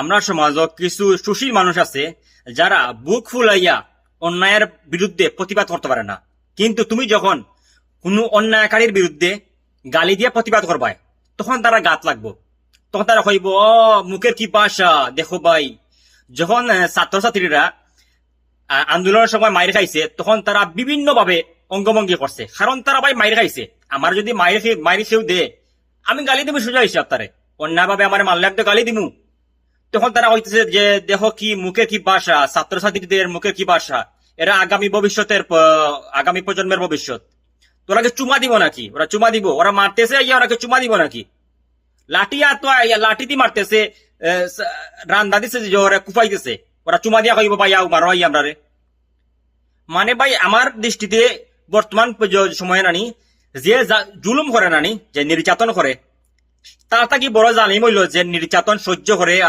আমরা সমাজত কিছু সুশীল মানুষ আছে যারা বুক ফুলাইয়া অন্যায়ের বিরুদ্ধে প্রতিবাদ করতে পারে না। কিন্তু তুমি যখন কোনো অন্যায়কারীর বিরুদ্ধে গালি দিয়ে প্রতিবাদ করবাই, তখন তারা গাত লাগবো। তখন তারা কইব, মুখের কি ভাষা দেখো ভাই। যখন ছাত্রছাত্রীরা আন্দোলনের সময় মাইর খাইছে, তখন তারা বিভিন্ন ভাবে অঙ্গভঙ্গি করছে, কারণ তারা ভাই মাইর খাইছে। আমার যদি মাইর খেয়েও দে, আমি গালি দিব সোজা হিসাব তারে। অন্যায় ভাবে আমার মারলে একটা গালি দিমু। তখন তারা হইতেছে যে দেখো কি মুখের কি ভাষা, ছাত্রছাত্রীদের মুখের কি ভাষা, এরা আগামী প্রজন্মের ভবিষ্যৎ। তোরাকে চুমা দিব নাকি? ওরা চুমা দিব? ওরা মারতেছে, ওরাকে চুমা দিব নাকি? লাঠি দিয়ে মারতেছে, রান্দা দিছে যে ওরা কুফাইতেছে, ওরা চুমা দিয়া কইব ভাই আও মারো আমরা রে। মানে ভাই আমার দৃষ্টিতে বর্তমান সময়ে নানি যে জুলুম করে নানি, যে নির্যাতন করে, তার থাকি বড় জালিম হইল যে নির্যাতন সহ্য করে আর